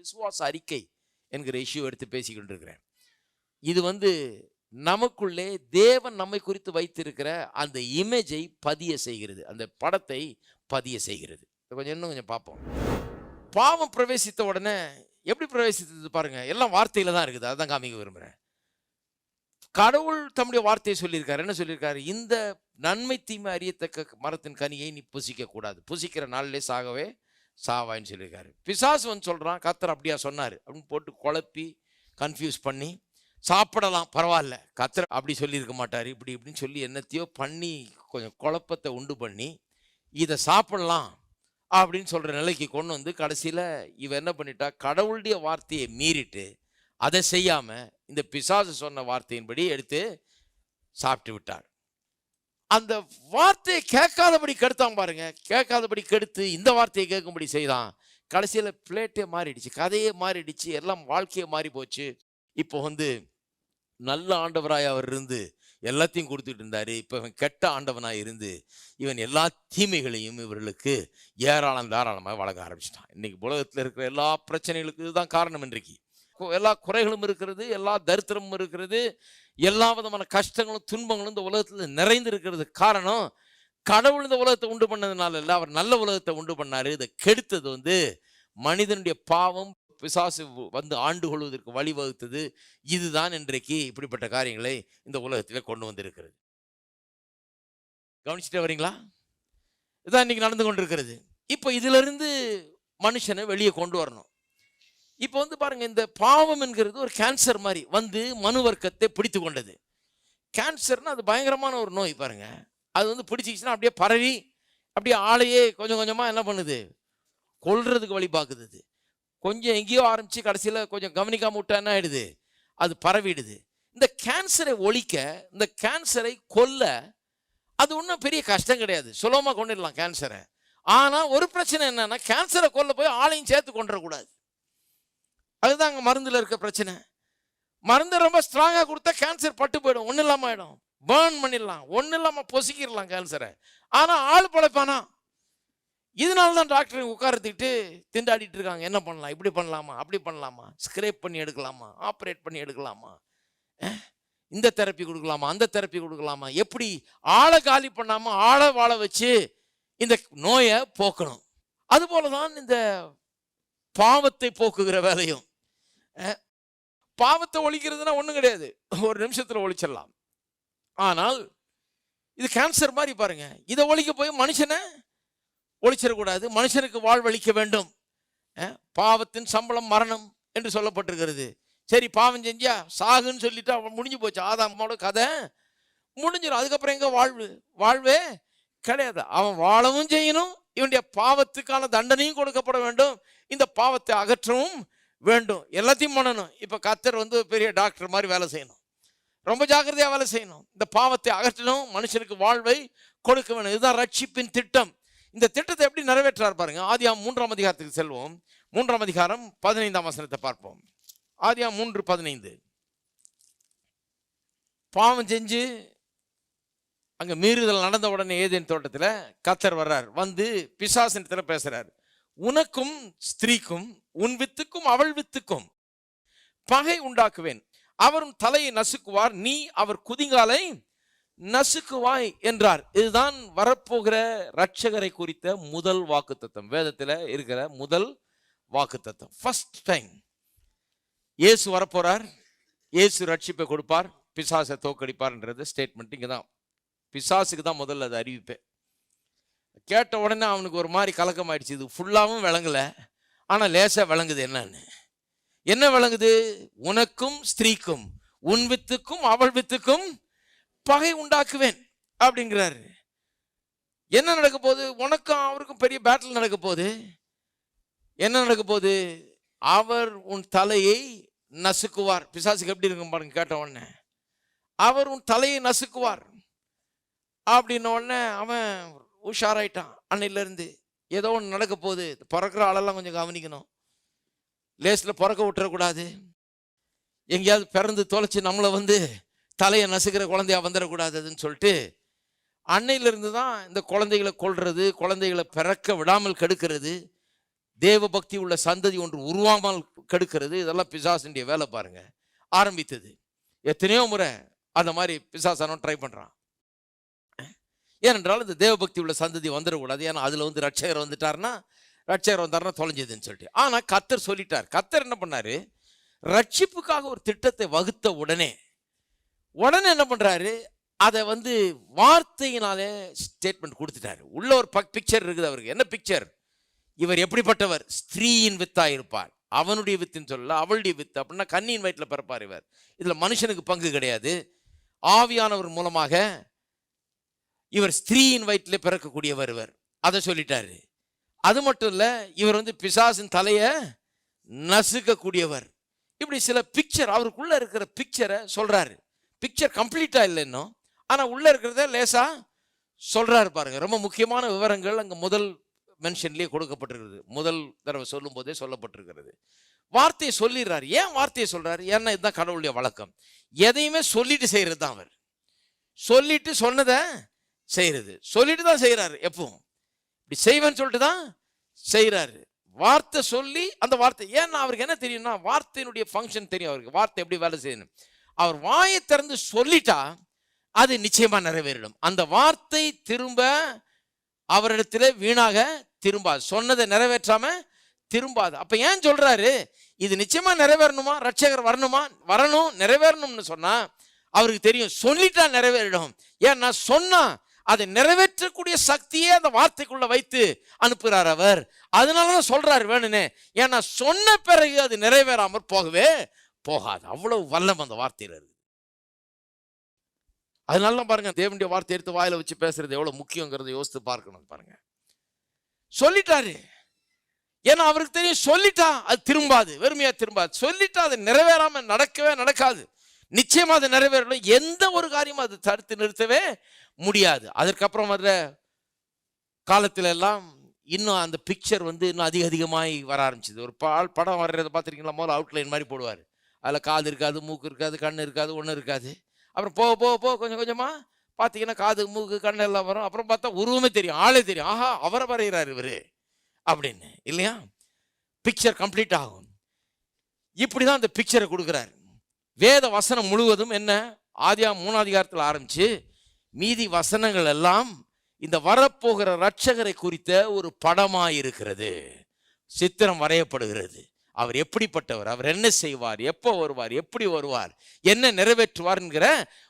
விசுவாச அறிக்கை என்கிற இஷ்யூ எடுத்து பேசிக்கிட்டு இருக்கிறேன். இது நமக்குள்ளே தேவன் நம்மை குறித்து வைத்திருக்கிற அந்த இமேஜை பதிய செய்கிறது, அந்த படத்தை பதிய செய்கிறது. இன்னும் பார்ப்போம். பாவம் பிரவேசித்த உடனே எப்படி பிரவேசித்தது பாருங்க. எல்லாம் வார்த்தையில தான் இருக்குது. அதான் காமிக்க விரும்புகிறேன். கடவுள் தம்முடைய வார்த்தையை சொல்லியிருக்காரு. என்ன சொல்லியிருக்காரு? இந்த நன்மை தீமை அறியத்தக்க மரத்தின் கனியை நீ புசிக்க கூடாது, புசிக்கிற நாளிலே சாகவே சாவாயின்னு சொல்லியிருக்காரு. பிசாசு சொல்றான், கர்த்தர் அப்படியா சொன்னாரு அப்படின்னு போட்டு குழப்பி கன்ஃபியூஸ் பண்ணி, சாப்பிடலாம் பரவாயில்ல, கர்த்தர் அப்படி சொல்லியிருக்க மாட்டார், இப்படி இப்படின்னு சொல்லி என்னத்தையோ பண்ணி கொஞ்சம் குழப்பத்தை உண்டு பண்ணி இதை சாப்பிடலாம் அப்படின்னு சொல்ற நிலைக்கு கொண்டு கடைசியில் இவ என்ன பண்ணிட்டா, கடவுளுடைய வார்த்தையை மீறிட்டு அதை செய்யாம இந்த பிசாசு சொன்ன வார்த்தையின்படி எடுத்து சாப்பிட்டு விட்டார். அந்த வார்த்தையை கேட்காதபடி கெடுத்தான் பாருங்க. கேட்காதபடி கெடுத்து இந்த வார்த்தையை கேட்கும்படி செய்தான். கடைசியில் பிளேட்டே மாறிடுச்சு, கதையே மாறிடுச்சு, எல்லாம் வாழ்க்கையே மாறி போச்சு. இப்போ நல்ல ஆண்டவராய் அவர் இருந்து எல்லாத்தையும் கொடுத்துட்டு இருந்தாரு. இப்போ இவன் கெட்ட ஆண்டவனாய் இருந்து இவன் எல்லா தீமைகளையும் இவர்களுக்கு தாராளமாக வழங்க ஆரம்பிச்சிட்டான். இன்னைக்கு உலகத்தில் இருக்கிற எல்லா பிரச்சனைகளுக்கு இதுதான் காரணம். இன்றைக்கு எல்லா குறைகளும் இருக்கிறது, எல்லா தரித்திரமும் இருக்கிறது, எல்லா விதமான கஷ்டங்களும் துன்பங்களும் இந்த உலகத்தில் நிறைந்து இருக்கிறது. காரணம், கடவுள் இந்த உலகத்தை உண்டு பண்ணதுனால இல்லை, அவர் நல்ல உலகத்தை உண்டு பண்ணாரு. இதை கெடுத்தது மனிதனுடைய பாவம், பிசாசு ஆண்டு கொள்வதற்கு வழிவகுத்தது. இதுதான் இன்றைக்கு இப்படிப்பட்ட காரியங்களை இந்த உலகத்தில் கொண்டு வந்திருக்கிறது. கவனிச்சுட்டே வரீங்களா? இதுதான் இன்னைக்கு நடந்து கொண்டிருக்கிறது. இப்போ இதுல இருந்து மனுஷனை வெளியே கொண்டு வரணும். இப்போ பாருங்க, இந்த பாவம் என்கிறது ஒரு கேன்சர் மாதிரி மனு வர்க்கத்தை பிடித்து கொண்டது. கேன்சர்னா அது பயங்கரமான ஒரு நோய் பாருங்க. அது பிடிச்சிச்சுன்னா அப்படியே பரவி அப்படியே ஆளையே கொஞ்சம் கொஞ்சமா என்ன பண்ணுது, கொல்றதுக்கு வழி பார்க்குது. கொஞ்சம் எங்கேயோ ஆரம்பிச்சு கடைசியில் கொஞ்சம் கவனிக்காம விட்டா என்ன ஆயிடுது, அது பரவிடுது. இந்த கேன்சரை ஒழிக்க, இந்த கேன்சரை கொல்ல அது ஒன்றும் பெரிய கஷ்டம் கிடையாது, சுலபமாக கொண்டுடலாம் கேன்சரை. ஆனால் ஒரு பிரச்சனை என்னன்னா, கேன்சரை கொல்ல போய் ஆளையும் சேர்த்து கொண்டுடக்கூடாது. அதுதான் அங்கே மருந்தில் இருக்க பிரச்சனை. மருந்து ரொம்ப ஸ்ட்ராங்காக கொடுத்தா கேன்சர் பட்டு போயிடும், ஒன்றும் இல்லாமல் ஆகிடும், பேர்ன் பண்ணிடலாம், ஒன்றும் இல்லாமல் பொசிக்கிடலாம் கேன்சரை. ஆனால் ஆள் பழைப்பானா? இதனால தான் டாக்டர் உட்காரத்துக்கிட்டு திண்டாடிட்டு இருக்காங்க. என்ன பண்ணலாம், இப்படி பண்ணலாமா, அப்படி பண்ணலாமா, ஸ்க்ரேப் பண்ணி எடுக்கலாமா, ஆப்ரேட் பண்ணி எடுக்கலாமா, இந்த தெரப்பி கொடுக்கலாமா, அந்த தெரப்பி கொடுக்கலாமா, எப்படி ஆளை காலி பண்ணாமல் ஆளை வாழ வச்சு இந்த நோயை போக்கணும். அதுபோல தான் இந்த பாவத்தை போக்குகிற வேலையும். பாவத்தை ஒழிக்கிறதுனா ஒன்றும் கிடையாது, ஒரு நிமிஷத்தில் ஒழிச்சிடலாம். ஆனால் இது கேன்சர் மாதிரி பாருங்க. இதை ஒழிக்க போய் மனுஷனை ஒழிச்சிடக்கூடாது, மனுஷனுக்கு வாழ்வழிக்க வேண்டும். பாவத்தின் சம்பளம் மரணம் என்று சொல்லப்பட்டிருக்கிறது. சரி, பாவம் செஞ்சா சாகுன்னு சொல்லிட்டு அவன் முடிஞ்சு போச்சு, ஆதாமோட கதை முடிஞ்சிடும். அதுக்கப்புறம் எங்க வாழ்வே கிடையாது. அவன் வாழவும் செய்யணும், இவனுடைய பாவத்துக்கான தண்டனையும் கொடுக்கப்பட வேண்டும், இந்த பாவத்தை அகற்றவும் வேண்டும், எல்லாத்தையும் பண்ணணும். இப்போ கர்த்தர் பெரிய டாக்டர் மாதிரி வேலை செய்யணும், ரொம்ப ஜாக்கிரதையாக வேலை செய்யணும். இந்த பாவத்தை அகற்றணும், மனுஷனுக்கு வாழ்வை கொடுக்க வேண்டும். இதுதான் ரட்சிப்பின் திட்டம். இந்த திட்டத்தை எப்படி நிறைவேற்றார் பாருங்க. ஆதியாகமம் 3ஆம் அதிகாரத்துக்கு செல்வோம். 3ஆம் அதிகாரம் 15ஆம் வசனத்தை பார்ப்போம். ஆதியாகமம் 3:15. பாவம் செஞ்சு அங்க மீறுதல் நடந்த உடனே ஏதேன் தோட்டத்தில் கர்த்தர் வர்றார். பிசாசினிடத்தில் பேசுறார். உனக்கும் ஸ்திரீக்கும் உன் வித்துக்கும் அவள் வித்துக்கும் பகை உண்டாக்குவேன், அவரும் தலையை நசுக்குவார், நீ அவர் குதிங்காலை நசுக்குவாய் என்றார். இதுதான் வரப்போகிற ரட்சகரை குறித்த முதல் வாக்குத்தத்தம், வேதத்தில் இருக்கிற முதல் வாக்குத்தத்தம். ஃபர்ஸ்ட் டைம் இயேசு வரப்போறார், இயேசு ரட்சிப்பை கொடுப்பார், பிசாசை தோக்கடிப்பார்ன்றது ஸ்டேட்மெண்ட் இங்கே தான். பிசாசுக்கு தான் முதல்ல அது அறிவிப்பேன். கேட்ட உடனே அவனுக்கு ஒரு மாதிரி கலக்கம் ஆயிடுச்சு. இது ஃபுல்லாகவும் விளங்கலை, ஆனால் லேசாக விளங்குது. என்ன விளங்குது? உனக்கும் ஸ்திரீக்கும் உன் வித்துக்கும் அவள் வித்துக்கும் பகை உண்டாக்குவேன் அப்படிங்கிறாரு. என்ன நடக்க போகுது? உனக்கும் அவருக்கும் பெரிய பேட்டில் நடக்க போகுது. என்ன நடக்க போகுது? அவர் உன் தலையை நசுக்குவார். பிசாசுக்கு எப்படி இருக்கும் பாருங்க கேட்ட உடனே. அவர் உன் தலையை நசுக்குவார் அப்படின்ன உடனே அவன் உஷாராயிட்டான். அன்னையிலேருந்து ஏதோ ஒன்று நடக்க போகுது, பிறக்கிற ஆளெல்லாம் கொஞ்சம் கவனிக்கணும், லேஸில் பிறக்க விட்டுறக்கூடாது, எங்கேயாவது பிறந்து தொலைச்சி நம்மளை தலையை நசுக்கிற குழந்தையா வந்துடக்கூடாதுன்னு சொல்லிட்டு அன்னையிலிருந்து தான் இந்த குழந்தைகளை கொல்றது, குழந்தைகளை பிறக்க விடாமல் கெடுக்கிறது, தேவ பக்தி உள்ள சந்ததி ஒன்று உருவாமல் கெடுக்கிறது. இதெல்லாம் பிசாசுடைய வேலை பாருங்க. ஆரம்பித்தது எத்தனையோ முறை அந்த மாதிரி பிசாசானவன் ட்ரை பண்றான். ஏனென்றால் இந்த தேவ பக்தி உள்ள சந்ததி வந்துடக்கூடாது. ஏன்னா அதுல வந்து ரட்சகர் வந்துட்டாருன்னா தொலைஞ்சதுன்னு சொல்லிட்டு. ஆனா கர்த்தர் சொல்லிட்டார். கர்த்தர் என்ன பண்ணாரு, ரட்சிப்புக்காக ஒரு திட்டத்தை வகுத்த உடனே என்ன பண்றாரு, அதை வந்து வார்த்தையினாலே ஸ்டேட்மெண்ட் கொடுத்துட்டாரு. உள்ள ஒரு பிக்சர் இருக்குது அவருக்கு. என்ன பிக்சர்? இவர் எப்படிப்பட்டவர்? ஸ்திரீயின் வித்தா இருப்பார். அவனுடைய வித்துன்னு சொல்லல, அவளுடைய வித்து. அப்படின்னா கன்னியின் வயிற்றில் பிறப்பார் இவர். இதுல மனுஷனுக்கு பங்கு கிடையாது. ஆவியானவர் மூலமாக இவர் ஸ்திரீயின் வயிற்றிலே பிறக்கக்கூடியவர் இவர். அதை சொல்லிட்டாரு. அது மட்டும் இல்ல, இவர் வந்து பிசாசின் தலையை நசுக்கக்கூடியவர். இப்படி சில பிக்சர், அவருக்குள்ள இருக்கிற பிக்சரை சொல்றாரு. பிக்சர் கம்ப்ளீட்டா இல்லை இன்னும், ஆனா உள்ள இருக்கிறத லேசா சொல்றாரு பாருங்க. ரொம்ப முக்கியமான விவரங்கள் அங்க முதல் மென்ஷன்லயே கொடுக்கப்பட்டிருக்கிறது. முதல் தடவை சொல்லும் போதே சொல்லப்பட்டிருக்கிறது. வார்த்தையை சொல்லிடுறாரு. ஏன் வார்த்தையை சொல்றாரு? ஏன்னா இதுதான் கடவுளுடைய வழக்கம். எதையுமே சொல்லிட்டு செய்யறது தான் அவர். சொல்லிட்டு சொன்னதை செய்யறது. சொல்லிட்டு தான் செய்யறாரு. எப்பவும் இப்படி செய்வேன்னு சொல்லிட்டு தான் செய்யறாரு. வார்த்தை சொல்லி அந்த வார்த்தை, ஏன்னா அவருக்கு என்ன தெரியும்னா வார்த்தையினுடைய ஃபங்க்ஷன் தெரியும் அவருக்கு. வார்த்தை எப்படி வேலை செய்யணும். அவர் வாயை திறந்து சொல்லிட்டா அது நிச்சயமா நிறைவேறிடும். அந்த வார்த்தை திரும்ப அவரிடத்துல வீணாக திரும்பாது. சொன்னதை நிறைவேற்றாம திரும்பாது. அப்ப ஏன் சொல்றாரு, இது நிச்சயமா நிறைவேறணுமா, ரட்சகர் வரணும் நிறைவேறணும்னு சொன்னா அவருக்கு தெரியும் சொல்லிட்டா நிறைவேறிடும். ஏன்னா சொன்னா அதை நிறைவேற்றக்கூடிய சக்தியே அந்த வார்த்தைக்குள்ள வைத்து அனுப்புகிறார் அவர். அதனாலதான் சொல்றாரு வேணுனே. ஏன்னா சொன்ன பிறகு அது நிறைவேறாமற் போகவே போகாது. அவ்வளவு வல்லம் அந்த வார்த்தையில இருக்கு. அதனால பாருங்க, தேவனுடைய வார்த்தை எடுத்து வாயில வச்சு பேசுறது எவ்வளவு முக்கியங்கிறத யோசித்து பார்க்கணும் பாருங்க. சொல்லிட்டாரு. ஏன்னா அவருக்கு தெரியும் சொல்லிட்டா அது திரும்பாது, வெறுமையா திரும்பாது. சொல்லிட்டா அது நிறைவேறாம நடக்கவே நடக்காது. நிச்சயமா அது நிறைவேறணும். எந்த ஒரு காரியமும் அது தடுத்து நிறுத்தவே முடியாது. அதற்கப்புறம் வர்ற காலத்துல எல்லாம் இன்னும் அந்த பிக்சர் வந்து இன்னும் அதிகமாய் வர ஆரம்பிச்சது. ஒரு படம் வர்றதை பார்த்துருக்கீங்களா? முதல்ல அவுட்லைன் மாதிரி போடுவார். அதில் காது இருக்காது, மூக்கு இருக்காது, கண் இருக்காது, ஒன்றும் இருக்காது. அப்புறம் போக கொஞ்சம் கொஞ்சமாக பார்த்தீங்கன்னா காது, மூக்கு, கண் எல்லாம் வரும். அப்புறம் பார்த்தா உருவமே தெரியும், ஆளே தெரியும். ஆஹா, அவரை வரைகிறார் இவர் அப்படின்னு, இல்லையா? பிக்சர் கம்ப்ளீட் ஆகும். இப்படி தான் அந்த பிக்சரை கொடுக்குறாரு. வேத வசனம் முழுவதும் என்ன, ஆதியாகமம் 3ஆம் அதிகாரத்தில் ஆரம்பிச்சு மீதி வசனங்கள் எல்லாம் இந்த வரப்போகிற ரட்சகரை குறித்த ஒரு படமாயிருக்கிறது. சித்திரம் வரையப்படுகிறது. அவர் எப்படிப்பட்டவர், அவர் என்ன செய்வார், எப்போ வருவார், எப்படி வருவார், என்ன நிறைவேற்றுவார் என்கிற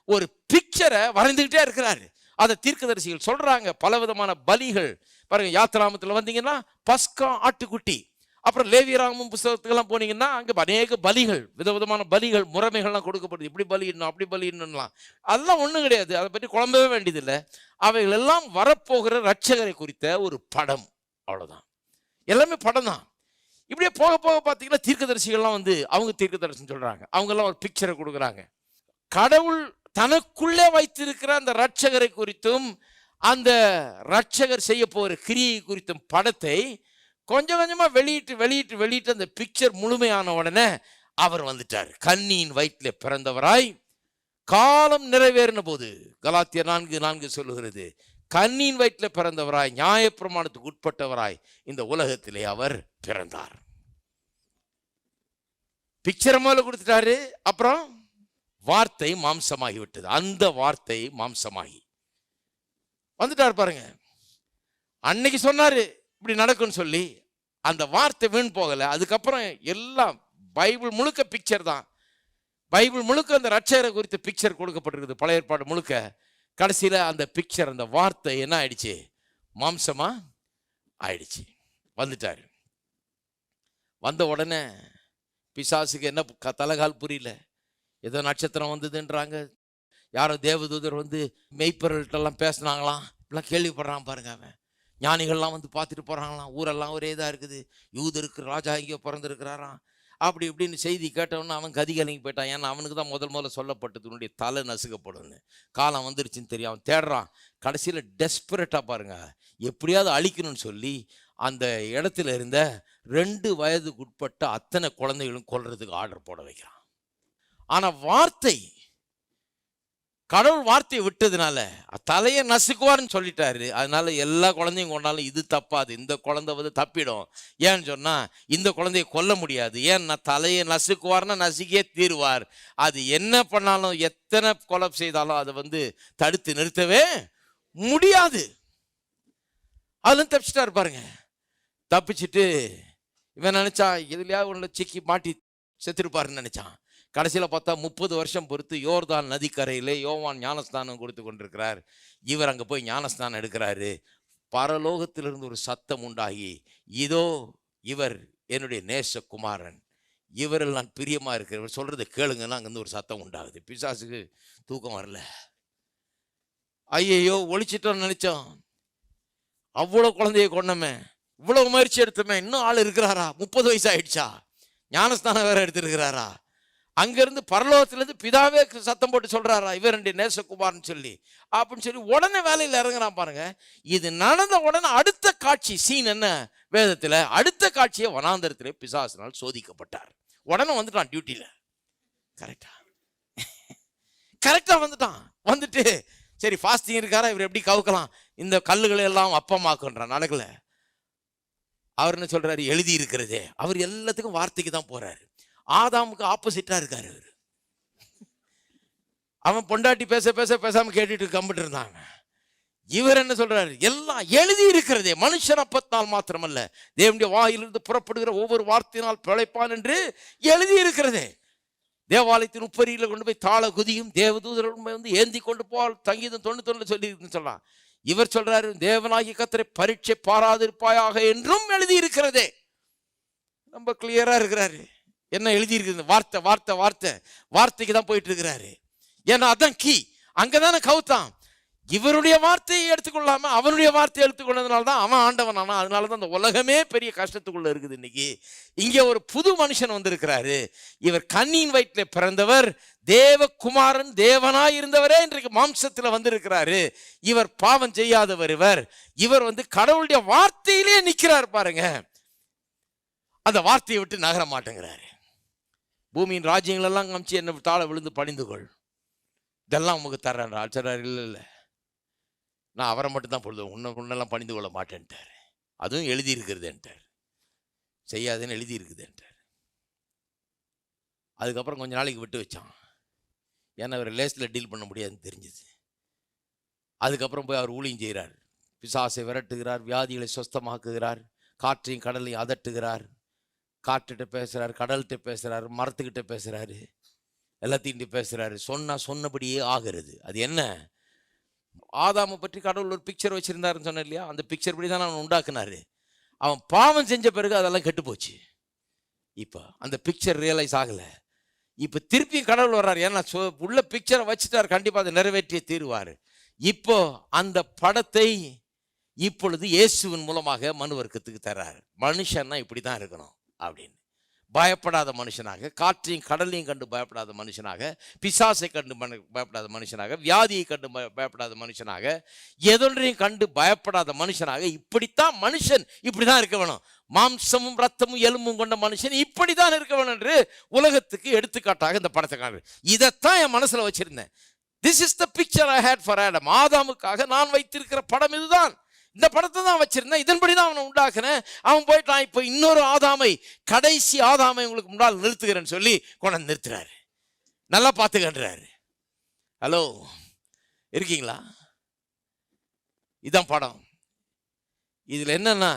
ஒரு பிக்சரை வரைந்துகிட்டே இருக்கிறார். அதை தீர்க்கதரிசிகள் சொல்றாங்க. பலவிதமான பலிகள் பாருங்க. யாத்திராமத்தில் வந்தீங்கன்னா பஸ்கா ஆட்டுக்குட்டி. அப்புறம் லேவியராகமம் புத்தகத்துக்கெல்லாம் போனீங்கன்னா அங்கே அநேக பலிகள், விதவிதமான பலிகள், முறைமைகள்லாம் கொடுக்கப்படுது. இப்படி பலியிடணும், அப்படி பலியிடணும்லாம். அதெல்லாம் ஒன்றும் கிடையாது. அதை பற்றி குழம்பவே வேண்டியதில்லை. அவைகள் எல்லாம் வரப்போகிற ரட்சகரை குறித்த ஒரு படம், அவ்வளோதான். எல்லாமே படம் தான். இப்படியே போக பார்த்தீங்கன்னா தீர்க்கதரிசிகள்லாம் வந்து அவங்க தீர்க்கதரிசனம் சொல்றாங்க. அவங்கெல்லாம் ஒரு பிக்சரை கொடுக்குறாங்க. கடவுள் தனக்குள்ளே வைத்திருக்கிற அந்த ரட்சகரை குறித்தும் அந்த ரட்சகர் செய்ய போகிற கிரியை குறித்தும் படத்தை கொஞ்சம் கொஞ்சமா வெளியிட்டு அந்த பிக்சர் முழுமையான உடனே அவர் வந்துட்டார். கன்னியின் வயிற்றிலே பிறந்தவராய் காலம் நிறைவேறின போது, கலாத்தியர் 4:4 சொல்லுகிறது, கன்னியின் வயிற்றில் பிறந்தவராய் நியாயப்பிரமாணத்துக்கு உட்பட்டவராய் இந்த உலகத்திலே அவர் பிறந்தார். பிக்சர் மேல கொடுத்துட்டாரு. அப்புறம் வார்த்தை மாம்சமாகி விட்டது. அந்த வார்த்தை மாம்சமாகி வந்துட்டார் பாருங்க. அன்னைக்கு சொன்னாரு இப்படி நடக்கும்னு சொல்லி, அந்த வார்த்தை வீண் போகல. அதுக்கப்புறம் எல்லாம் பைபிள் முழுக்க பிக்சர் தான். பைபிள் முழுக்க அந்த ரட்சகரை குறித்த பிக்சர் கொடுக்கப்பட்டிருக்குது. பழைய ஏற்பாடு முழுக்க. கடைசியில அந்த பிக்சர், அந்த வார்த்தை என்ன ஆயிடுச்சு, மாம்சமா ஆயிடுச்சு. வந்துட்டாரு. வந்த உடனே பிசாசுக்கு என்ன தலைகால் புரியல. ஏதோ நட்சத்திரம் வந்ததுன்றாங்க. யாரோ தேவதூதர் வந்து மெய்ப்பொருள்கிட்டெல்லாம் பேசினாங்களாம். இப்பெல்லாம் கேள்விப்படுறான் பாருங்க. அவன் ஞானிகள்லாம் வந்து பார்த்துட்டு போகிறாங்களாம். ஊரெல்லாம் ஒரே இதாக இருக்குது. யூதருக்கு ராஜா இங்கே பிறந்திருக்கிறாராம். அப்படி இப்படின்னு செய்தி கேட்டவொன்னு அவன் கதி கலங்கி போயிட்டான். ஏன்னா அவனுக்கு தான் முதல்ல சொல்லப்பட்டது உன்னுடைய தலை நசுக்கப்படும்னு. காலம் வந்துருச்சுன்னு தெரியும். அவன் தேடுறான். கடைசியில் டெஸ்பரேட்டாக பாருங்க, எப்படியாவது அழிக்கணும்னு சொல்லி அந்த இடத்துல இருந்த 2 வயதுக்கு உட்பட்ட அத்தனை குழந்தைகளும் கொல்றதுக்கு ஆர்டர் போட வைக்கிறான். ஆனால் வார்த்தை கடவுள் வார்த்தையை விட்டதுனால தலையை நசுக்குவார்னு சொல்லிட்டாரு. அதனால எல்லா குழந்தையும் கொண்டாலும் இது தப்பாது, இந்த குழந்தை வந்து தப்பிடும். ஏன்னு சொன்னா இந்த குழந்தைய கொல்ல முடியாது. ஏன்னா தலையை நசுக்குவார்னா நசுக்கியே தீருவார். அது என்ன பண்ணாலும் எத்தனை கொலை செய்தாலும் அதை வந்து தடுத்து நிறுத்தவே முடியாது. அதுல தப்பிச்சுட்டா பாருங்க. தப்பிச்சுட்டு இவன் நினைச்சான் எதுலையாவது ஒன்று சிக்கி மாட்டி செத்துருப்பாருன்னு நினைச்சான். கடைசியில் பார்த்தா 30 வருஷம் பொறுத்து யோர்தான் நதிக்கரையில் யோவான் ஞானஸ்தானம் கொடுத்து கொண்டிருக்கிறார். இவர் அங்கே போய் ஞானஸ்தானம் எடுக்கிறாரு. பரலோகத்திலிருந்து ஒரு சத்தம் உண்டாகி, இதோ இவர் என்னுடைய நேசகுமாரன், இவரில் நான் பிரியமாக இருக்கிறவர், சொல்றதை கேளுங்கன்னா அங்கேருந்து ஒரு சத்தம் உண்டாகுது. பிசாசுக்கு தூக்கம் வரல. ஐயையோ ஒழிச்சிட்டோன்னு நினைச்சோம். அவ்வளோ குழந்தைய கொண்டமே, இவ்வளவு முயற்சி எடுத்துமே, இன்னும் ஆள் இருக்கிறாரா? 30 வயசு ஆயிடுச்சா? ஞானஸ்தானம் வேற எடுத்திருக்கிறாரா? அங்கிருந்து பரலோகத்திலிருந்து பிதாவே சத்தம் போட்டு சொல்றாரா இவர் என்னுடைய நேசகுமார்னு சொல்லி அப்படின்னு சொல்லி உடனே வேலையில் இறங்குறான் பாருங்க. இது நடந்த உடனே அடுத்த காட்சி சீன் என்ன வேதத்தில்? அடுத்த காட்சியை வனாந்தரத்திலே பிசாசினால் சோதிக்கப்பட்டார். உடனே வந்துட்டான் டியூட்டியில. கரெக்டா வந்துட்டான். வந்துட்டு சரி ஃபாஸ்டிங் இருக்காரா, இவர் எப்படி கவுக்கலாம், இந்த கல்லுகளை எல்லாம் அப்பமாக்குன்றான். நடக்கல. அவர் என்ன சொல்றாரு? எழுதி இருக்கிறதே. அவர் எல்லாத்துக்கும் வார்த்தைக்கு தான் போறாரு. ஆதாமுக்கு ஆப்போசிட்டா இருக்காரு. அவன் பொண்டாட்டி பேச பேச பேசாம கேட்டுட்டு கம்பிட்டு இருந்தாங்க. இவர் என்ன சொல்றாரு? எல்லாம் எழுதி இருக்கிறதே. மனுஷன் அப்பத்தினால் மாத்திரமல்ல, தேவனுடைய வாயிலிருந்து புறப்படுகிற ஒவ்வொரு வார்த்தையினால் பிழைப்பான் என்று எழுதி இருக்கிறதே. தேவாலயத்தின் உப்பரியில கொண்டு போய் தாள குதியும் தேவதூதர்கள் வந்து ஏந்தி கொண்டு போல் சங்கீதம் 91 சொல்லி சொல்லலாம். இவர் சொல்றாரு, தேவனாகிய கர்த்தரை பரீட்சை பாராதிருப்பாயாக என்றும் எழுதி இருக்கிறதே. ரொம்ப கிளியரா இருக்கிறாரு. என்ன எழுதி இருக்குது? வார்த்தை வார்த்தை வார்த்தை வார்த்தைக்கு தான் போயிட்டு இருக்கிறாரு. ஏன்னா அதான் கீ. அங்கதானே கவுத்தான். இவருடைய வார்த்தையை எடுத்துக்கொள்ளாம அவனுடைய வார்த்தையை எடுத்துக்கொண்டதுனால தான் அவன் ஆண்டவன் ஆனா. அதனால தான் அந்த உலகமே பெரிய கஷ்டத்துக்குள்ள இருக்குது இன்னைக்கு. இங்கே ஒரு புது மனுஷன் வந்திருக்கிறாரு. இவர் கன்னியின் வயிற்றிலே பிறந்தவர், தேவகுமாரன், தேவனாய் இருந்தவரே இன்றைக்கு மாம்சத்தில் வந்திருக்கிறாரு. இவர் பாவம் செய்யாதவர். இவர் வந்து கடவுளுடைய வார்த்தையிலே நிற்கிறார் பாருங்க. அந்த வார்த்தையை விட்டு நகர மாட்டேங்கிறாரு. பூமியின் ராஜ்யங்கள் எல்லாம் காமிச்சு என்ன தாழ விழுந்து பணிந்துகொள், இதெல்லாம் உங்களுக்கு தர்றேன். ஆச்சரார் இல்லை இல்லை, நான் அவரை மட்டும் தான் பொழுது உன்னெல்லாம் பணிந்து கொள்ள மாட்டேன்ட்டார். அதுவும் எழுதி இருக்கிறதுன்ட்டார். செய்யாதுன்னு எழுதி இருக்குதுன்ட்டார். அதுக்கப்புறம் கொஞ்ச நாளைக்கு விட்டு வச்சான். ஏன்னா அவர் லேஸில் டீல் பண்ண முடியாதுன்னு தெரிஞ்சுது. அதுக்கப்புறம் போய் அவர் ஊழியம் செய்கிறார். பிசாசை விரட்டுகிறார், வியாதிகளை சுஸ்தமாக்குகிறார், காற்றையும் கடலையும் அதட்டுகிறார். காற்றுகிட்ட பேசுகிறார், கடல்கிட்ட பேசுகிறார், மரத்துக்கிட்ட பேசுகிறாரு, எல்லாத்தையும் பேசுகிறாரு. சொன்னபடியே ஆகிறது. அது என்ன? ஆதாமை பற்றி கடவுள் ஒரு பிக்சர் வச்சிருந்தாருன்னு சொன்ன இல்லையா? அந்த பிக்சர் படி தான் அவன் உண்டாக்குனாரு. அவன் பாவம் செஞ்ச பிறகு அதெல்லாம் கெட்டு போச்சு. இப்போ அந்த பிக்சர் ரியலைஸ் ஆகலை. இப்போ திருப்பி கடவுள் வர்றாரு. ஏன்னா உள்ள பிக்சரை வச்சுட்டார், கண்டிப்பாக அதை நிறைவேற்றிய தீருவார். இப்போ அந்த படத்தை இப்பொழுது இயேசுவின் மூலமாக மனு வர்க்கத்துக்கு தர்றாரு. மனுஷன்னா இப்படி தான் இருக்கணும் அப்படின்னு. பயப்படாத மனுஷனாக, காற்றையும் கடலையும் கண்டு பயப்படாத மனுஷனாக, பிசாசை கண்டு பயப்படாத மனுஷனாக, வியாதியை கண்டு பயப்படாத மனுஷனாக, எதொன்றையும் கண்டு பயப்படாத மனுஷனாக, இப்படித்தான் மனுஷன் இப்படிதான் இருக்க வேணும். மாம்சமும் ரத்தமும் எலும்பும் கொண்ட மனுஷன் இப்படித்தான் இருக்க வேணும் என்று உலகத்துக்கு எடுத்துக்காட்டாக இந்த படத்தை காண. இதைத்தான் என் மனசுல வச்சிருந்தேன். This is the picture I had for Adam. ஆதாமுக்காக நான் வைத்திருக்கிற படம் இதுதான். இந்த படத்தை தான் வச்சிருந்தேன். இதன்படி தான் அவனை உண்டாக்குனேன். அவன் போயிட்டான். இப்போ இன்னொரு ஆதாமை, கடைசி ஆதாமை உங்களுக்கு முன்னால் நிறுத்துகிறேன்னு சொல்லி கொண்டு நிறுத்துறாரு. நல்லா பார்த்துக்கன்றாரு. ஹலோ, இருக்கீங்களா? இதுதான் படம். இதுல என்னன்னா,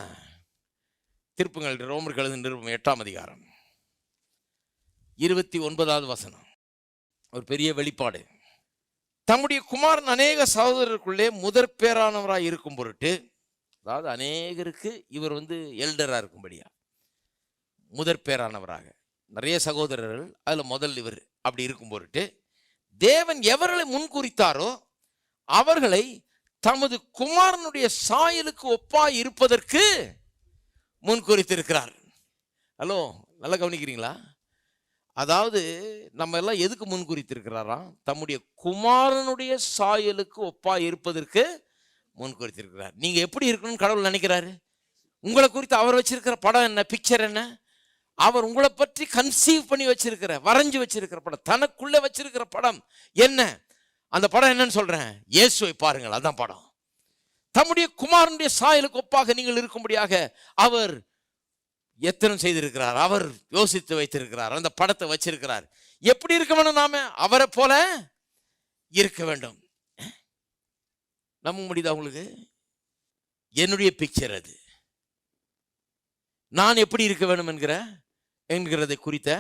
திருப்புங்கள் ரோமர் எழுதின நிருபம் 8ஆம் அதிகாரம் 29வது வசனம் ஒரு பெரிய வெளிப்பாடு. தம்முடைய குமாரன் அநேக சகோதரருக்குள்ளே முதற் பேரானவராக இருக்கும் பொருட்டு, அதாவது அநேகருக்கு இவர் வந்து எல்டரா இருக்கும்படியா, முதற் பேரானவராக, நிறைய சகோதரர்கள் அதுல முதல் இவர் அப்படி இருக்கும் பொருட்டு, தேவன் எவர்களை முன்குறித்தாரோ அவர்களை தமது குமாரனுடைய சாயலுக்கு ஒப்பாய் இருப்பதற்கு முன்குறித்திருக்கிறார். ஹலோ, நல்லா கவனிக்கிறீங்களா? அதாவது நம்ம எல்லாம் எதுக்கு முன்குறித்திருக்கிறாராம்? தம்முடைய குமாரனுடைய சாயலுக்கு ஒப்பா இருப்பதற்கு முன்குறித்திருக்கிறார். நீங்க எப்படி இருக்கணும்னு கடவுள் நினைக்கிறாரு? உங்களை குறித்து அவர் வச்சிருக்கிற படம் என்ன? பிக்சர் என்ன? அவர் உங்களை பற்றி கன்சீவ் பண்ணி வச்சிருக்கிற, வரைஞ்சு வச்சிருக்கிற படம், தனக்குள்ள வச்சிருக்கிற படம் என்ன? அந்த படம் என்னன்னு சொல்றேன், இயேசுவை பாருங்கள், அதான் படம். தம்முடைய குமாரனுடைய சாயலுக்கு ஒப்பாக நீங்கள் இருக்கும்படியாக அவர் எத்தனை செய்திருக்கிறார், அவர் யோசித்து வைத்திருக்கிறார், அந்த படத்தை வச்சிருக்கிறார். எப்படி இருக்க வேணும்? நாம அவரை போல இருக்க வேண்டும். நம்ப முடியுதா உங்களுக்கு? என்னுடைய பிக்சர் அது. நான் எப்படி இருக்க வேண்டும் என்கிறதை குறித்த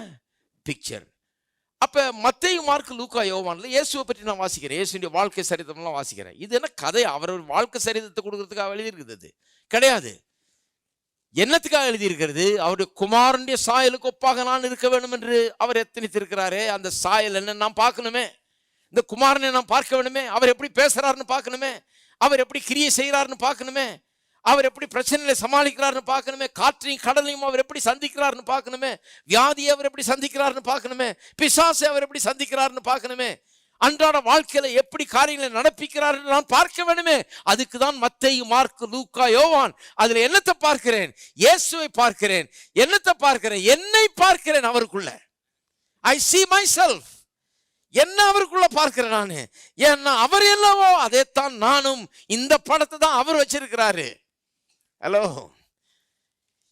பிக்சர். அப்ப மத்தேயு, மார்க்கு, லூக்கா, யோவான்ல இயேசுவை பற்றி நான் வாசிக்கிறேன், இயேசுடைய வாழ்க்கை சரித்திரம்லாம் வாசிக்கிறேன். இது என்ன கதை? அவர் வாழ்க்கை சரித்திரத்தை கொடுக்கறதுக்காக எழுதியிருக்கிறது கிடையாது. என்னத்துக்காக எழுதியிருக்கிறது? அவருடைய குமாரனுடைய சாயலுக்கு ஒப்பாக நான் இருக்க வேண்டும் என்று அவர் எத்தனித்திருக்கிறாரே, அந்த சாயல் என்ன நாம் பார்க்கணுமே. இந்த குமாரனை நாம் பார்க்க வேணுமே. அவர் எப்படி பேசுறாருன்னு பார்க்கணுமே. அவர் எப்படி கிரியை செய்கிறாருன்னு பார்க்கணுமே. அவர் எப்படி பிரச்சனைகளை சமாளிக்கிறார்னு பார்க்கணுமே. காற்றையும் கடலையும் அவர் எப்படி சந்திக்கிறார்னு பார்க்கணுமே. வியாதியை அவர் எப்படி சந்திக்கிறார்னு பார்க்கணுமே. பிசாசை அவர் எப்படி சந்திக்கிறார்னு பார்க்கணுமே. அன்றாட வாழ்க்கையில எப்படி காரியங்களை நடப்பிக்கிறார் நான் பார்க்க வேணுமே. அதுக்கு தான் மத்தேயு, மார்க்கு, லூக்கா, யோவான். அதுல என்னத்தை பார்க்கிறேன்? இயேசுவை பார்க்கிறேன். என்னத்தை பார்க்கிறேன்? என்னை பார்க்கிறேன். அவருக்குள்ள ஐ see myself. என்ன அவருக்குள்ள பார்க்கிறேன் நானு. ஏன்னா அவர் என்னவோ அதைத்தான் நானும். இந்த படத்தை தான் அவர் வச்சிருக்கிறாரு. ஹலோ,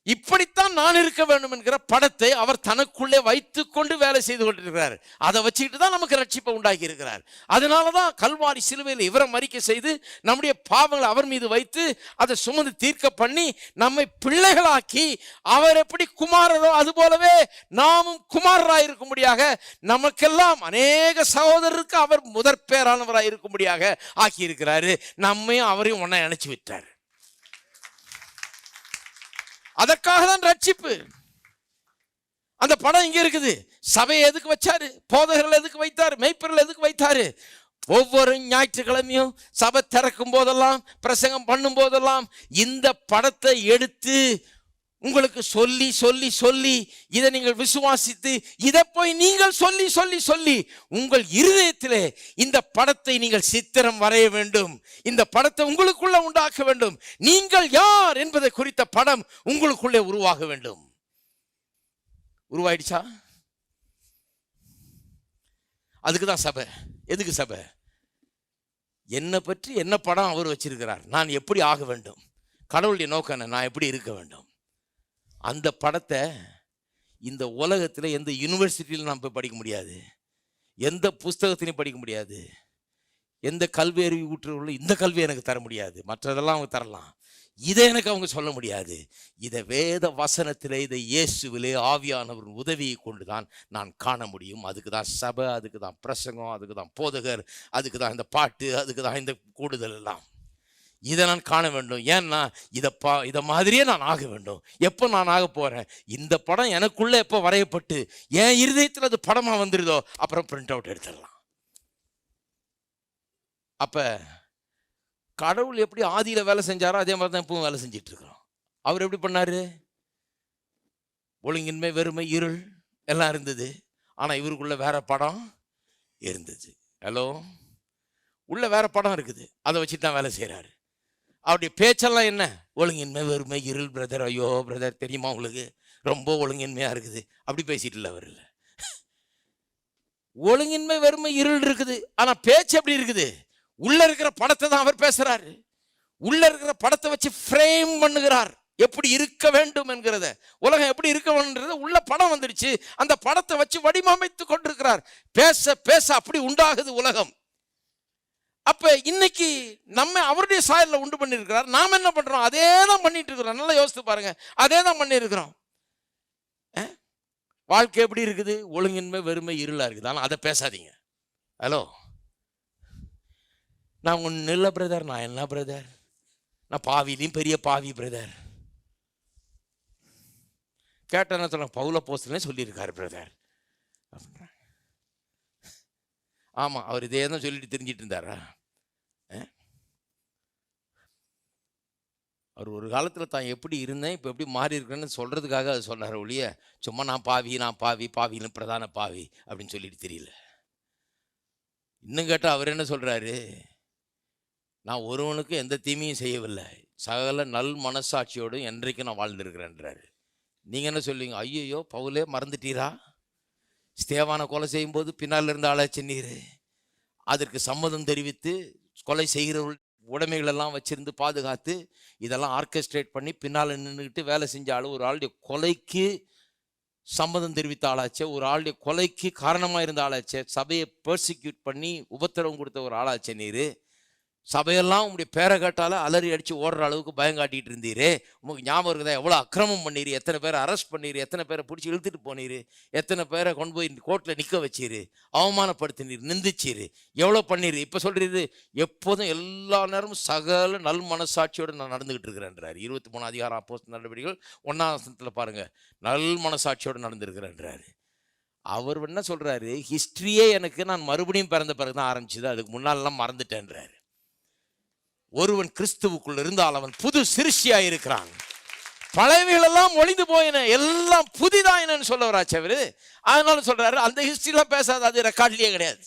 இப்படித்தான் நான் இருக்க வேண்டும் என்கிற படத்தை அவர் தனக்குள்ளே வைத்துக் கொண்டு வேலை செய்து கொண்டிருக்கிறார். அதை வச்சுக்கிட்டு தான் நமக்கு ரட்சிப்பை உண்டாக்கி இருக்கிறார். அதனாலதான் கல்வாரி சிலுவையில் இவரை மரிக்க செய்து நம்முடைய பாவங்களை அவர் மீது வைத்து அதை சுமந்து தீர்க்க பண்ணி நம்மை பிள்ளைகளாக்கி, அவர் எப்படி குமாரரோ அது போலவே நாமும் குமாரராய் இருக்கும்படியாக, நமக்கெல்லாம் அநேக சகோதரருக்கு அவர் முதற் பேரானவராய் இருக்கும்படியாக ஆக்கி இருக்கிறாரு. நம்மையும் அவரையும் ஒன்ன இணைச்சு விட்டார். அதற்காக தான் ரட்சிப்பு. அந்த படம் இங்க இருக்குது. சபையை எதுக்கு வச்சாரு? போதகர்கள் எதுக்கு வைத்தாரு? மெய்ப்பர்கள் எதுக்கு வைத்தாரு? ஒவ்வொரு ஞாயிற்றுக்கிழமையும் சபை திறக்கும் போதெல்லாம், பிரசங்கம் பண்ணும் போதெல்லாம் இந்த படத்தை எடுத்து உங்களுக்கு சொல்லி சொல்லி சொல்லி இதை நீங்கள் விசுவாசித்து இதை போய் நீங்கள் சொல்லி சொல்லி சொல்லி உங்கள் இருதயத்திலே இந்த படத்தை நீங்கள் சித்திரம் வரைய வேண்டும். இந்த படத்தை உங்களுக்குள்ள உண்டாக்க வேண்டும். நீங்கள் யார் என்பதை குறித்த படம் உங்களுக்குள்ளே உருவாக வேண்டும். உருவாயிடுச்சா? அதுக்கு தான் சபை. எதுக்கு சபை? என்னை பற்றி என்ன படம் அவர் வச்சிருக்கிறார், நான் எப்படி ஆக வேண்டும், கடவுளுடைய நோக்கம் என்ன, நான் எப்படி இருக்க வேண்டும். அந்த படத்தை இந்த உலகத்தில் எந்த யூனிவர்சிட்டியிலும் நான் போய் படிக்க முடியாது, எந்த புஸ்தகத்திலையும் படிக்க முடியாது, எந்த கல்வி அறிவு ஊற்றுள்ள இந்த கல்வி எனக்கு தர முடியாது. மற்றதெல்லாம் அவங்க தரலாம், இதை எனக்கு அவங்க சொல்ல முடியாது. இதை வேத வசனத்திலே, இதை இயேசுவிலே ஆவியானவர் உதவியை கொண்டு தான் நான் காண முடியும். அதுக்கு தான் சபை, அதுக்கு தான் பிரசங்கம், அதுக்கு தான் போதகர், அதுக்கு தான் இந்த பாட்டு, அதுக்கு தான் இந்த கூடுதல் எல்லாம். இதை நான் காண வேண்டும். ஏன்னா இதை மாதிரியே நான் ஆக வேண்டும். எப்போ நான் ஆக போறேன்? இந்த படம் எனக்குள்ள எப்போ வரையப்பட்டு என் இருதயத்தில் அது படமா வந்துருதோ அப்புறம் பிரிண்ட் அவுட் எடுத்துடலாம். அப்ப கடவுள் எப்படி ஆதியில வேலை செஞ்சாரோ அதே மாதிரி தான் இப்பவும் வேலை செஞ்சிட்டு இருக்கிறோம். அவர் எப்படி பண்ணாரு? ஒழுங்கின்மை, வெறுமை, இருள் எல்லாம் இருந்தது. ஆனா இவருக்குள்ள வேற படம் இருந்தது. ஹலோ, உள்ள வேற படம் இருக்குது, அதை வச்சுட்டு தான் வேலை செய்யறாரு. அவருடைய பேச்செல்லாம் என்ன? ஒழுங்கின்மை, வெறுமை, இருள். பிரதர், ஐயோ பிரதர் தெரியுமா உங்களுக்கு, ரொம்ப ஒழுங்கின்மையா இருக்குது. அப்படி பேசிட்டு இல்லை அவர். இல்லை, ஒழுங்கின்மை, வெறுமை, இருள் இருக்குது. ஆனா பேச்சு எப்படி இருக்குது? உள்ள இருக்கிற படத்தை தான் அவர் பேசுறாரு. உள்ள இருக்கிற படத்தை வச்சு ஃப்ரேம் பண்ணுகிறார். எப்படி இருக்க வேண்டும் என்கிறத, உலகம் எப்படி இருக்க வேண்டும்ன்றது உள்ள படம் வந்துடுச்சு. அந்த படத்தை வச்சு வடிவமைத்து கொண்டிருக்கிறார். பேச பேச அப்படி உண்டாகுது உலகம். அப்ப இன்னைக்கு நம்ம அவருடைய சாயல்ல உண்டு பண்ணிருக்கிறார். நாம என்ன பண்றோம்? அதே தான் பண்ணிட்டு இருக்கிறோம். நல்லா யோசித்து பாருங்க, அதே தான் பண்ணி இருக்கிறோம். வாழ்க்கை எப்படி இருக்குது? ஒழுங்கின்மை, வெறுமை, இருளா இருக்குது. ஆனால் அதை பேசாதீங்க. ஹலோ, நான் ஒன்றும் இல்லை பிரதர், நான் என்ன பிரதர், நான் பாவிலையும் பெரிய பாவி பிரதர். கேட்டேன்னு சொல்ல, பவுல போஸ்தலனே சொல்லியிருக்காரு பிரதர். ஆமாம், அவர் இதே தான் சொல்லிட்டு தெரிஞ்சிட்டு இருந்தாரா? அவர் ஒரு காலத்தில் தான் எப்படி இருந்தேன், இப்போ எப்படி மாறி இருக்கேன்னு சொல்கிறதுக்காக அது சொன்னார் ஒழிய, சும்மா நான் பாவி, நான் பாவி, பாவியிலும் பிரதான பாவி அப்படின்னு சொல்லிட்டு தெரியல. இன்னும் கேட்டால் அவர் என்ன சொல்கிறாரு? நான் ஒருவனுக்கு எந்த தீமையும் செய்யவில்லை, சகல நல் மனசாட்சியோடு என்றைக்கு நான் வாழ்ந்துருக்கிறேன்றாரு. நீங்கள் என்ன சொல்லுவீங்க? ஐயோ பவுலே மறந்துட்டீரா? ஸ்தேவானை கொலை செய்யும்போது பின்னால் இருந்து ஆளாச்சு நீர், அதற்கு சம்மதம் தெரிவித்து கொலை செய்கிறவர்கள் உடைமைகள் எல்லாம் வச்சிருந்து பாதுகாத்து இதெல்லாம் ஆர்கெஸ்ட்ரேட் பண்ணி பின்னால் நின்றுக்கிட்டு வேலை செஞ்ச ஆள், ஒரு ஆளுடைய கொலைக்கு சம்மதம் தெரிவித்த ஆளாச்சே, ஒரு ஆளுடைய கொலைக்கு காரணமாக இருந்த ஆளாச்சே, சபையை பெர்சிக்யூட் பண்ணி உபத்திரவம் கொடுத்த ஒரு ஆளாச்சே நீர். சபையெல்லாம் உங்களுடைய பேரை கேட்டால அலறி அடித்து ஓடுற அளவுக்கு பயம் காட்டிகிட்டு இருந்தீரு. உங்களுக்கு ஞாபகம் இருக்குதா? எவ்வளோ அக்கிரமம் பண்ணீர், எத்தனை பேரை அரெஸ்ட் பண்ணீர், எத்தனை பேரை பிடிச்சி இழுத்துட்டு போனீர், எத்தனை பேரை கொண்டு போய் கோர்ட்டில் நிற்க வச்சீர், அவமானப்படுத்தினீர், நிந்திச்சீர், எவ்வளோ பண்ணீர். இப்போ சொல்கிறது எப்போதும் எல்லா நேரமும் சகல நல் மனசாட்சியோடு நான் நடந்துக்கிட்டு இருக்கிறேன்றார். 23 அதிகாரம் அப்போஸ்தலர் நடவடிக்கைகள் 1ஆம் வசனத்தில் பாருங்கள், நல் மனசாட்சியோடு நடந்துருக்கிறேன்றாரு. அவர் என்ன சொல்கிறாரு, ஹிஸ்ட்ரியே எனக்கு நான் மறுபடியும் பிறந்த பிறகு தான் ஆரம்பிச்சுது, அதுக்கு முன்னாலெல்லாம் மறந்துட்டேன்றாரு. ஒருவன் கிறிஸ்துவுக்குள் இருந்தால் அவன் புது சிருஷ்டியாய் இருக்கிறான், பழையவைகளெல்லாம் ஒளிந்து போயின, எல்லாம் புதிதாயினு சொல்லவராச்சு அவரு. அதனால சொல்றாரு, அந்த ஹிஸ்டரிலாம் பேசாது, அது ரெக்கார்ட்லயே கிடையாது.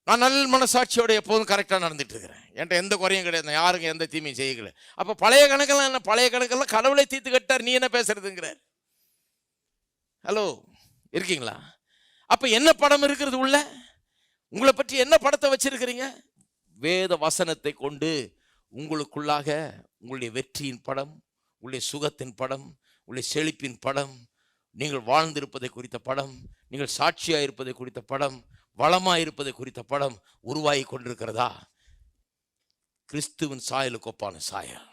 நான் நல்ல மனசாட்சியோட எப்போதும் கரெக்டாக நடந்துட்டு இருக்கிறேன், என்கிட்ட எந்த குறையும் கிடையாது, யாருக்கும் எந்த தீமையும் செய்யல. அப்போ பழைய கணக்கெல்லாம் என்ன? பழைய கணக்கெல்லாம் கடவுளை தீர்த்து கட்டார், நீ என்ன பேசுறதுங்கிறார். ஹலோ, இருக்கீங்களா? அப்போ என்ன படம் இருக்கிறது உள்ள? உங்களை பற்றி என்ன படத்தை வச்சிருக்கிறீங்க? வேத வசனத்தை கொண்டு உங்களுக்குள்ளாக உங்களுடைய வெற்றியின் படம், உங்களுடைய சுகத்தின் படம், உங்களுடைய செழிப்பின் படம், நீங்கள் வாழ்ந்திருப்பதை குறித்த படம், நீங்கள் சாட்சியாக இருப்பதை குறித்த படம், வளமாக இருப்பதை குறித்த படம் உருவாகி கொண்டிருக்கிறதா? கிறிஸ்துவின் சாயலுக்கு ஒப்பான சாயல்,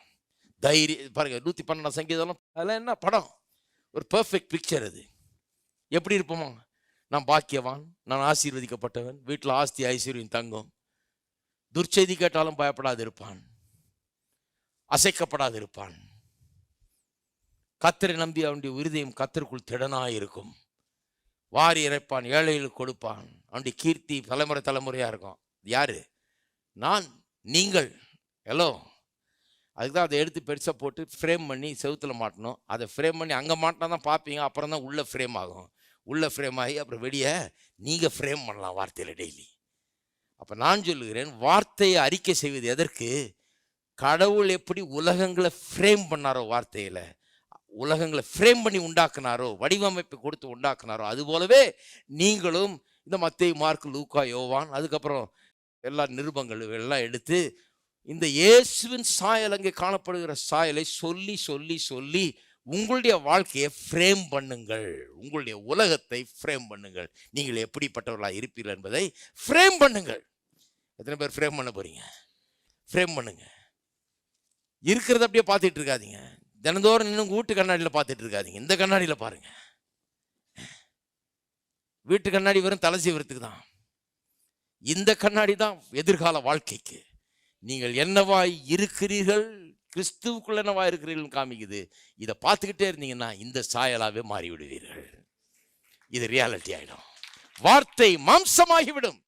தைரியம். பாருங்க 112 சங்கீதம், அதெல்லாம் என்ன படம்? ஒரு பெர்ஃபெக்ட் பிக்சர். அது எப்படி இருப்போமா? நான் பாக்கியவான், நான் ஆசீர்வதிக்கப்பட்டவன், வீட்டில் ஆஸ்தி ஐஸ்வர்யம் தங்கும், துர்ச்செய்தி கேட்டாலும் பயப்படாது இருப்பான், அசைக்கப்படாது இருப்பான், கர்த்தரை நம்பி அவனுடைய இருதயம் கர்த்தருக்குள் திடனாய் இருக்கும், வாரி இறைப்பான், ஏழைகளுக்கு கொடுப்பான், அவனுடைய கீர்த்தி தலைமுறை தலைமுறையாக இருக்கும். யாரு? நான், நீங்கள். ஹலோ, அதுக்கு தான் அதை எடுத்து பெருசாக போட்டு ஃப்ரேம் பண்ணி செவுத்தில் மாட்டணும். அதை ஃப்ரேம் பண்ணி அங்கே மாட்டினா தான் பார்ப்பீங்க, அப்புறம் தான் உள்ளே ஃப்ரேம் ஆகும். உள்ளே ஃப்ரேம் ஆகி அப்புறம் வெளியே நீங்கள் ஃப்ரேம் பண்ணலாம் வார்த்தையில் டெய்லி. அப்போ நான் சொல்லுகிறேன், வார்த்தையை அறிக்கை செய்வது எதற்கு? கடவுள் எப்படி உலகங்களை ஃப்ரேம் பண்ணாரோ, வார்த்தையில் உலகங்களை ஃப்ரேம் பண்ணி உண்டாக்குனாரோ, வடிவமைப்பு கொடுத்து உண்டாக்குனாரோ, அதுபோலவே நீங்களும் இந்த மத்தேயு, மார்க்கு, லூக்கா, யோவான், அதுக்கப்புறம் எல்லா நிருபங்களும் எல்லாம் எடுத்து இந்த இயேசுவின் சாயல், அங்கே காணப்படுகிற சாயலை சொல்லி சொல்லி சொல்லி உங்களுடைய வாழ்க்கையை ஃப்ரேம் பண்ணுங்கள், உங்களுடைய உலகத்தை ஃப்ரேம் பண்ணுங்கள். நீங்கள் எப்படிப்பட்டவர்களாக இருப்பீர்கள் என்பதை ஃப்ரேம் பண்ணுங்கள். எத்தனை பேர் ஃப்ரேம் பண்ண போறீங்க? ஃப்ரேம் பண்ணுங்க. இருக்கிறத அப்படியே பார்த்துட்டு இருக்காதீங்க. தினந்தோறும் இன்னும் வீட்டு கண்ணாடியில் பார்த்துட்டு இருக்காதீங்க, இந்த கண்ணாடியில் பாருங்க. வீட்டு கண்ணாடி வெறும் தலை சீவரத்துக்கு தான், இந்த கண்ணாடி தான் எதிர்கால வாழ்க்கைக்கு. நீங்கள் என்னவாய் இருக்கிறீர்கள், கிறிஸ்துவுக்குள்ள என்னவா இருக்கிறீர்கள் காமிக்குது. இதை பார்த்துக்கிட்டே இருந்தீங்கன்னா இந்த சாயலாவே மாறிவிடுவீர்கள். இது ரியாலிட்டி ஆயிடும். வார்த்தை மாம்சமாகிவிடும்.